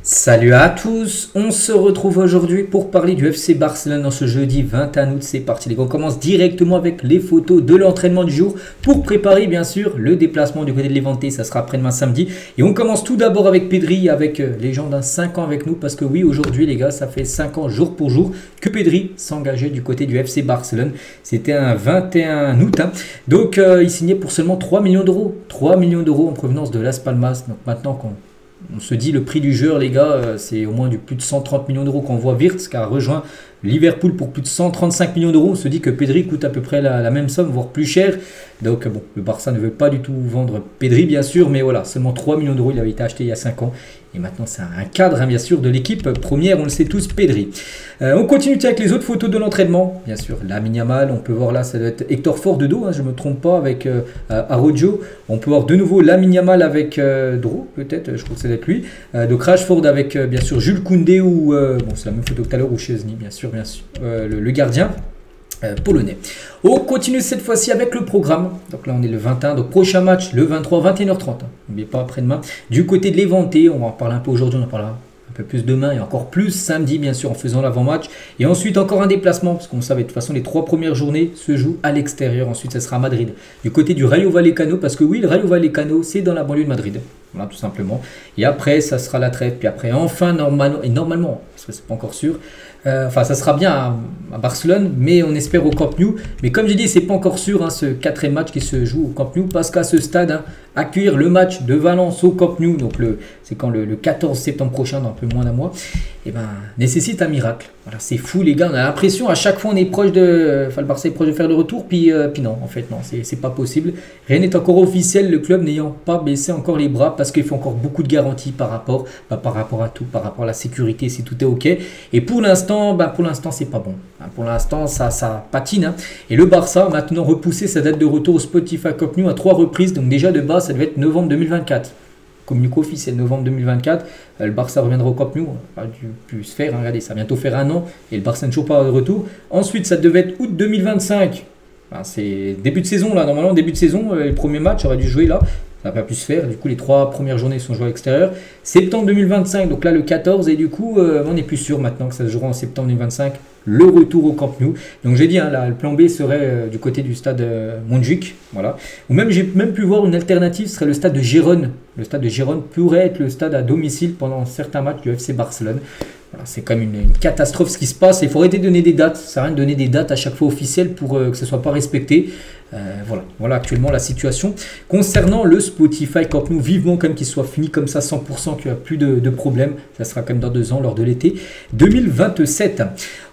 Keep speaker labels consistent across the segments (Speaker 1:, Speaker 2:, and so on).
Speaker 1: Salut à tous, on se retrouve aujourd'hui pour parler du FC Barcelone dans ce jeudi 21 août, c'est parti les gars, on commence directement avec les photos de l'entraînement du jour pour préparer bien sûr le déplacement du côté de Levante, ça sera après-demain samedi et on commence tout d'abord avec Pedri, avec les gens d'un 5 ans avec nous parce que oui aujourd'hui les gars ça fait 5 ans jour pour jour que Pedri s'engageait du côté du FC Barcelone, c'était un 21 août hein. Donc il signait pour seulement 3 millions d'euros, 3 millions d'euros en provenance de Las Palmas, donc maintenant on se dit le prix du joueur les gars c'est au moins du plus de 130 millions d'euros qu'on voit Wirtz qui a rejoint Liverpool pour plus de 135 millions d'euros. On se dit que Pedri coûte à peu près la même somme voire plus cher. Donc bon, le Barça ne veut pas du tout vendre Pedri bien sûr, mais voilà, seulement 3 millions d'euros, il avait été acheté il y a 5 ans. Et maintenant c'est un cadre hein, bien sûr de l'équipe première, on le sait tous, Pedri. On continue avec les autres photos de l'entraînement. Bien sûr, Lamine Yamal, on peut voir là, ça doit être Hector Ford de dos, hein, je ne me trompe pas, avec Araujo. On peut voir de nouveau Lamine Yamal avec Dro, peut-être, je crois que ça doit être lui. Donc Rashford avec bien sûr Jules Koundé ou, bon c'est la même photo que tout à l'heure, ou Chesney bien sûr, le gardien. Polonais. On continue cette fois-ci avec le programme. Donc là on est le 21, donc prochain match le 23, 21h30. Hein. N'oubliez pas après-demain. Du côté de Levante, on va en parler un peu aujourd'hui, on en parlera un peu plus demain et encore plus samedi bien sûr en faisant l'avant-match. Et ensuite encore un déplacement, parce qu'on savait de toute façon les 3 premières journées se jouent à l'extérieur. Ensuite ça sera à Madrid. Du côté du Rayo Vallecano, parce que oui le Rayo Vallecano c'est dans la banlieue de Madrid. Voilà tout simplement. Et après ça sera la trêve. Puis après enfin normalement, parce que c'est pas encore sûr. Enfin, ça sera bien à Barcelone, mais on espère au Camp Nou. Mais comme j'ai dit, c'est pas encore sûr hein, ce 4e match qui se joue au Camp Nou, parce qu'à ce stade, hein, accueillir le match de Valence au Camp Nou, donc c'est quand le 14 septembre prochain, dans un peu moins d'un mois, et ben nécessite un miracle. Voilà, c'est fou les gars, on a l'impression à chaque fois on est proche de, enfin le Barça est proche de faire le retour, puis non, en fait non, c'est pas possible. Rien n'est encore officiel, le club n'ayant pas baissé encore les bras parce qu'il faut encore beaucoup de garanties par rapport à tout, par rapport à la sécurité, si tout est ok. Et pour l'instant, c'est pas bon. Pour l'instant, ça patine. Hein. Et le Barça a maintenant repoussé sa date de retour au Spotify Camp Nou à 3 reprises. Donc déjà de base, ça devait être novembre 2024. Communiqué officiel novembre 2024. Le Barça reviendra au Camp Nou. On n'a pas pu se faire. Hein. Regardez, ça va bientôt faire 1 an. Et le Barça n'est toujours pas de retour. Ensuite, ça devait être août 2025. Enfin, c'est début de saison là. Normalement, début de saison, les premiers matchs auraient dû jouer là. Ça n'a pas pu se faire, du coup les 3 premières journées sont jouées à l'extérieur. Septembre 2025, donc là le 14, et du coup on est plus sûr maintenant que ça se jouera en septembre 2025, le retour au Camp Nou. Donc j'ai dit, hein, là, le plan B serait du côté du stade Montjuïc, voilà. Ou même j'ai même pu voir une alternative, ce serait le stade de Gérone. Le stade de Gérone pourrait être le stade à domicile pendant certains matchs du FC Barcelone. Voilà, c'est quand même une catastrophe ce qui se passe. Il faut arrêter de donner des dates. Ça sert à rien de donner des dates à chaque fois officielles pour que ce ne soit pas respecté. Voilà actuellement la situation. Concernant le Spotify Camp Nou, vivement comme qu'il soit fini comme ça 100%, qu'il n'y a plus de problème. Ça sera comme dans 2 ans lors de l'été 2027.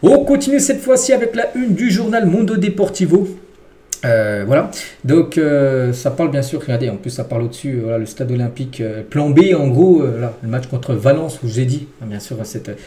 Speaker 1: On continue cette fois-ci avec la une du journal Mundo Deportivo. Voilà, donc ça parle bien sûr, regardez, en plus ça parle au-dessus, voilà, le stade olympique, plan B en gros, là, le match contre Valence où je vous ai dit, hein, bien sûr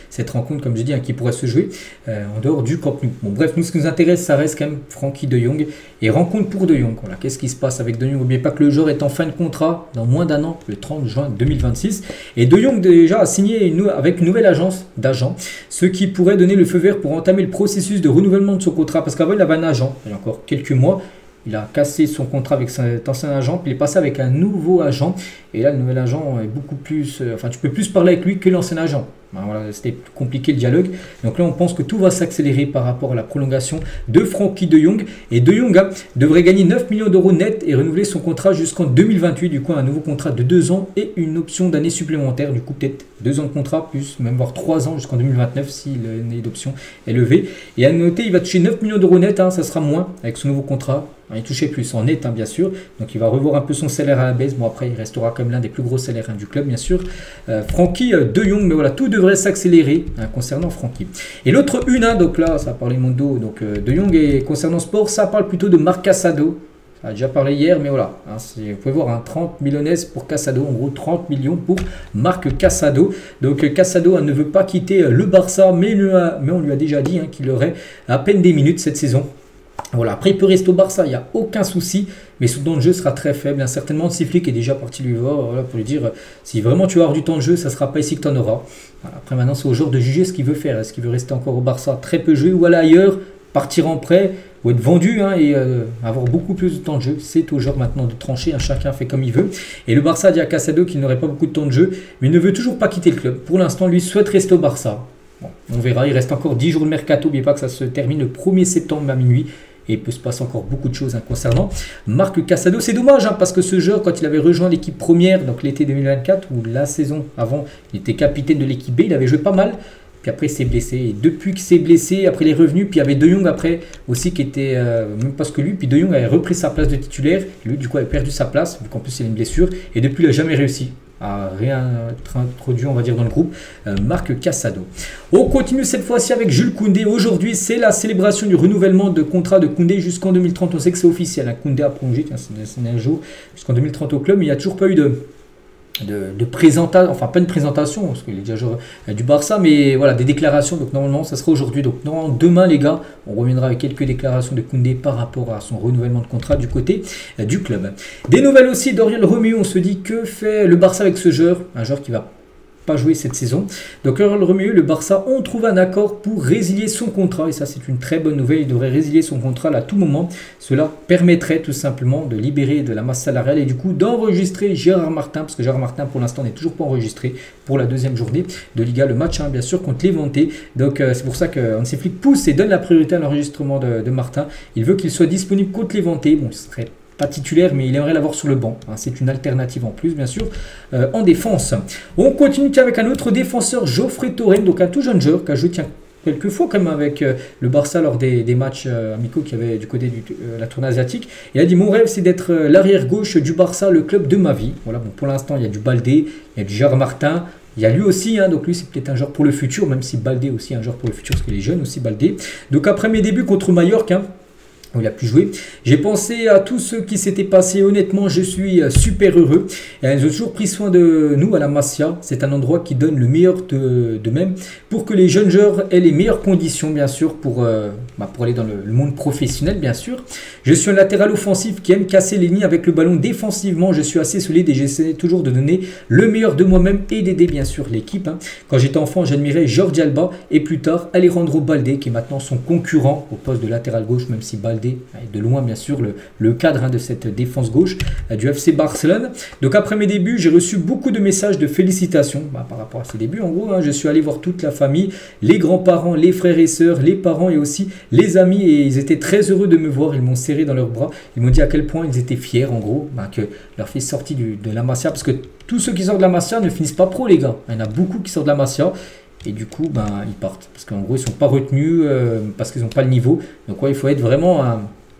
Speaker 1: cette rencontre comme je dis hein, qui pourrait se jouer en dehors du Camp Nou. Bon bref, nous ce qui nous intéresse ça reste quand même Frenkie de Jong et rencontre pour de Jong. Voilà, qu'est-ce qui se passe avec de Jong? N'oubliez pas que le joueur est en fin de contrat dans moins d'un an, le 30 juin 2026 et de Jong déjà a signé avec une nouvelle agence d'agents, ce qui pourrait donner le feu vert pour entamer le processus de renouvellement de son contrat parce qu'avant il avait un agent, il y a encore quelques mois. Il a cassé son contrat avec cet ancien agent, puis il est passé avec un nouveau agent. Et là, le nouvel agent est beaucoup plus... enfin, tu peux plus parler avec lui que l'ancien agent. Ben voilà, c'était plus compliqué le dialogue. Donc là, on pense que tout va s'accélérer par rapport à la prolongation de Frenkie de Jong. Et de Jong devrait gagner 9 millions d'euros net et renouveler son contrat jusqu'en 2028. Du coup, un nouveau contrat de 2 ans et une option d'année supplémentaire. Du coup, peut-être 2 ans de contrat, plus même voire 3 ans jusqu'en 2029 si l'année d'option est levée. Et à noter, il va toucher 9 millions d'euros net. Hein, ça sera moins avec son nouveau contrat. Il touchait plus en net, hein, bien sûr. Donc, il va revoir un peu son salaire à la baisse. Bon, après, il restera comme l'un des plus gros salaires hein, du club, bien sûr. Frenkie de Jong, mais voilà, tout devrait s'accélérer hein, concernant Frenkie. Et l'autre une, hein, donc là, ça parle Mundo, donc de Jong, et concernant sport, ça parle plutôt de Marc Casado. Ça a déjà parlé hier, mais voilà. Hein, vous pouvez voir, hein, 30 millions pour Casado, en gros 30 millions pour Marc Casado. Donc Casado ne veut pas quitter le Barça, mais on lui a déjà dit hein, qu'il aurait à peine des minutes cette saison. Voilà, après il peut rester au Barça, il n'y a aucun souci, mais son temps de jeu sera très faible. Il y a certainement de Siflik qui est déjà parti lui voir voilà, pour lui dire si vraiment tu vas avoir du temps de jeu, ça ne sera pas ici que tu en auras. Voilà, après maintenant c'est au joueur de juger ce qu'il veut faire. Est-ce qu'il veut rester encore au Barça, très peu jouer ou aller ailleurs partir en prêt ou être vendu et avoir beaucoup plus de temps de jeu. C'est au joueur maintenant de trancher, chacun fait comme il veut. Et le Barça a dit à Casado qu'il n'aurait pas beaucoup de temps de jeu, mais il ne veut toujours pas quitter le club. Pour l'instant, lui souhaite rester au Barça. Bon, on verra, il reste encore 10 jours de mercato, n'oubliez pas que ça se termine le 1er septembre à minuit. Et il peut se passer encore beaucoup de choses concernant Marc Casado. C'est dommage parce que ce joueur, quand il avait rejoint l'équipe première, donc l'été 2024, ou la saison avant, il était capitaine de l'équipe B, il avait joué pas mal. Puis après, il s'est blessé. Et depuis qu'il s'est blessé, après il est revenu. Puis il y avait De Jong après aussi qui était, même parce que lui, puis De Jong avait repris sa place de titulaire. Lui, du coup, avait perdu sa place, vu qu'en plus il a une blessure. Et depuis, il n'a jamais réussi à réintroduire, introduit, on va dire, dans le groupe, Marc Casado. On continue cette fois-ci avec Jules Koundé. Aujourd'hui, c'est la célébration du renouvellement de contrat de Koundé jusqu'en 2030. On sait que c'est officiel. Koundé a prolongé, c'est un jour, jusqu'en 2030 au club, mais il n'y a toujours pas eu de présentation, enfin pas une présentation parce qu'il est déjà joueur du Barça, mais voilà, des déclarations. Donc normalement ça sera aujourd'hui, donc demain les gars, on reviendra avec quelques déclarations de Koundé par rapport à son renouvellement de contrat du côté du club. Des nouvelles aussi d'Oriol Romeu. On se dit que fait le Barça avec ce joueur, un joueur qui va pas joué cette saison. Donc Oriol Romeu, le Barça ont trouvé un accord pour résilier son contrat, et ça c'est une très bonne nouvelle. Il devrait résilier son contrat à tout moment. Cela permettrait tout simplement de libérer de la masse salariale et du coup d'enregistrer Gérard Martin, parce que Gérard Martin pour l'instant n'est toujours pas enregistré pour la deuxième journée de Liga, le match bien sûr contre Levante. Donc c'est pour ça que Hansi Flick pousse et donne la priorité à l'enregistrement de Martin. Il veut qu'il soit disponible contre Levante. Bon, ce serait pas titulaire, mais il aimerait l'avoir sur le banc. C'est une alternative en plus, bien sûr, en défense. On continue avec un autre défenseur, Geoffrey Torrent, donc un tout jeune joueur qui a joué quelques fois quand même avec le Barça lors des matchs amicaux qu'il y avait du côté de la tournée asiatique. Il a dit: mon rêve c'est d'être l'arrière gauche du Barça, le club de ma vie. Voilà, bon, pour l'instant il y a du Baldé, il y a du Gérard Martin. Il y a lui aussi, donc lui c'est peut-être un joueur pour le futur, même si Baldé aussi un joueur pour le futur, parce qu'il est jeune aussi Baldé. Donc après mes débuts contre Mallorca, où il a pu jouer, j'ai pensé à tout ce qui s'était passé. Honnêtement, je suis super heureux. Et ils ont toujours pris soin de nous à la Masia. C'est un endroit qui donne le meilleur d'eux-mêmes pour que les jeunes joueurs aient les meilleures conditions, bien sûr, pour aller dans le monde professionnel, bien sûr. Je suis un latéral offensif qui aime casser les lignes avec le ballon. Défensivement, je suis assez solide et j'essaie toujours de donner le meilleur de moi-même et d'aider, bien sûr, l'équipe. Quand j'étais enfant, j'admirais Jordi Alba et plus tard Alejandro Baldé, qui est maintenant son concurrent au poste de latéral gauche, même si Baldé de loin bien sûr le cadre de cette défense gauche du FC Barcelone. Donc après mes débuts, j'ai reçu beaucoup de messages de félicitations par rapport à ces débuts. En gros, je suis allé voir toute la famille, les grands-parents, les frères et sœurs, les parents et aussi les amis, et ils étaient très heureux de me voir. Ils m'ont serré dans leurs bras, ils m'ont dit à quel point ils étaient fiers en gros que leur fils sorti de la Masia, parce que tous ceux qui sortent de la Masia ne finissent pas pro les gars. Il y en a beaucoup qui sortent de la Masia et du coup ils partent parce qu'en gros ils sont pas retenus parce qu'ils n'ont pas le niveau. Donc il faut être vraiment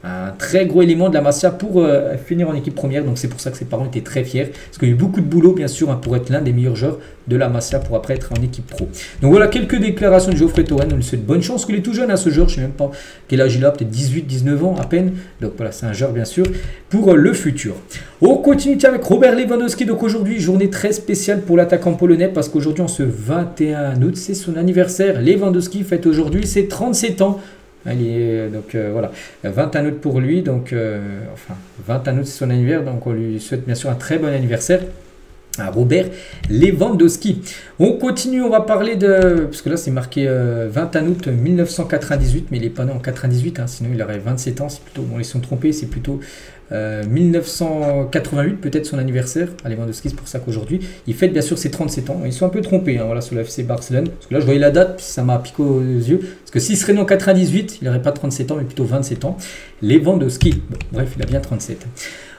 Speaker 1: un très gros élément de la Masia pour finir en équipe première. Donc c'est pour ça que ses parents étaient très fiers, parce qu'il y a eu beaucoup de boulot bien sûr pour être l'un des meilleurs joueurs de la Masia pour après être en équipe pro. Donc voilà quelques déclarations de Geoffrey Torrent. On lui souhaite bonne chance, qu'il est tout jeune à ce joueur, je ne sais même pas quel âge il a, peut-être 18-19 ans à peine. Donc voilà, c'est un joueur bien sûr pour le futur. On continue avec Robert Lewandowski. Donc aujourd'hui, journée très spéciale pour l'attaquant polonais, parce qu'aujourd'hui, en ce 21 août, c'est son anniversaire. Lewandowski fête aujourd'hui ses 37 ans. Donc voilà, 21 août pour lui, donc 21 août c'est son anniversaire, donc on lui souhaite bien sûr un très bon anniversaire à Robert Lewandowski. On continue, on va parler parce que là c'est marqué 21 août 1998, mais il n'est pas né en 98, sinon il aurait 27 ans, c'est plutôt, bon ils sont trompés, c'est plutôt 1988 peut-être son anniversaire à Lewandowski, c'est pour ça qu'aujourd'hui il fête bien sûr ses 37 ans. Ils sont un peu trompés voilà, sur le FC Barcelone, parce que là je voyais la date puis ça m'a piqué aux yeux, parce que s'il serait né en 98 il n'aurait pas 37 ans mais plutôt 27 ans Lewandowski. Bon, bref, il a bien 37.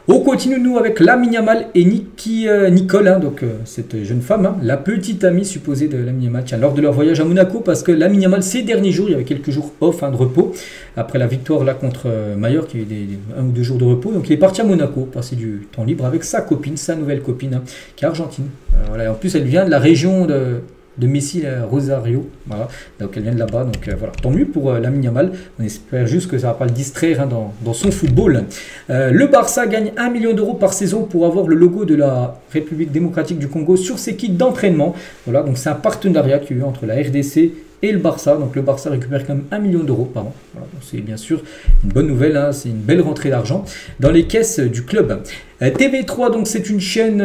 Speaker 1: On continue nous avec Lamine Yamal et Nicole, cette jeune femme, la petite amie supposée de Lamine Yamal, lors de leur voyage à Monaco, parce que Lamine Yamal ces derniers jours, il y avait quelques jours off, de repos, après la victoire là contre Mallorca, il y a eu 1 ou 2 jours de repos, donc il est parti à Monaco, passer du temps libre avec sa copine, sa nouvelle copine, qui est argentine. Voilà, en plus elle vient de la région de Messi, Rosario, voilà, donc elle vient de là-bas, donc voilà, tant mieux pour Lamine Yamal. On espère juste que ça ne va pas le distraire dans son football. Le Barça gagne 1 million d'euros par saison pour avoir le logo de la République démocratique du Congo sur ses kits d'entraînement. Voilà, donc c'est un partenariat qu'il y a eu entre la RDC et le Barça. Donc le Barça récupère quand même 1 million d'euros par an. Voilà, c'est bien sûr une bonne nouvelle, c'est une belle rentrée d'argent dans les caisses du club. TV3, donc c'est une chaîne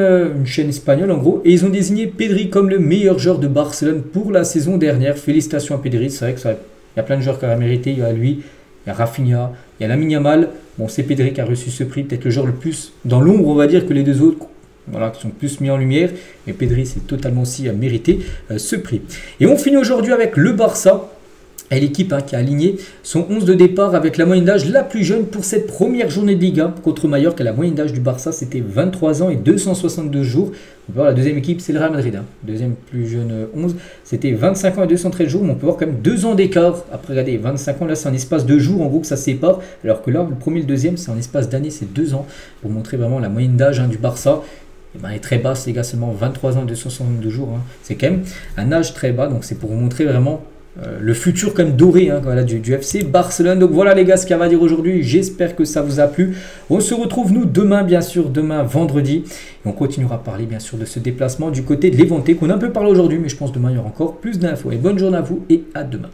Speaker 1: espagnole en gros, et ils ont désigné Pedri comme le meilleur joueur de Barcelone pour la saison dernière. Félicitations à Pedri, c'est vrai que il y a plein de joueurs qui auraient mérité, il y a lui, il y a Rafinha, il y a Lamine Yamal. Bon, c'est Pedri qui a reçu ce prix, peut-être le joueur le plus dans l'ombre, on va dire, que les deux autres, voilà, qui sont plus mis en lumière. Mais Pedri, c'est totalement aussi à mériter ce prix. Et on finit aujourd'hui avec le Barça. Et l'équipe qui a aligné son 11 de départ avec la moyenne d'âge la plus jeune pour cette première journée de Liga contre Mallorca. La moyenne d'âge du Barça, c'était 23 ans et 262 jours. On peut voir la deuxième équipe, c'est le Real Madrid. Deuxième plus jeune 11, c'était 25 ans et 213 jours. Mais on peut voir quand même 2 ans d'écart. Après, regardez, 25 ans, là, c'est en espace de jours, en gros, que ça sépare. Alors que là, le premier et le deuxième, c'est en espace d'années, c'est 2 ans. Pour montrer vraiment la moyenne d'âge du Barça. Elle est très basse, les gars, seulement 23 ans et 262 jours. C'est quand même un âge très bas. Donc, c'est pour vous montrer vraiment le futur quand même doré voilà, du FC Barcelone. Donc voilà les gars ce qu'il y a à dire aujourd'hui. J'espère que ça vous a plu. On se retrouve nous demain bien sûr, demain vendredi. Et on continuera à parler bien sûr de ce déplacement du côté de Levante qu'on a un peu parlé aujourd'hui. Mais je pense demain il y aura encore plus d'infos. Et bonne journée à vous et à demain.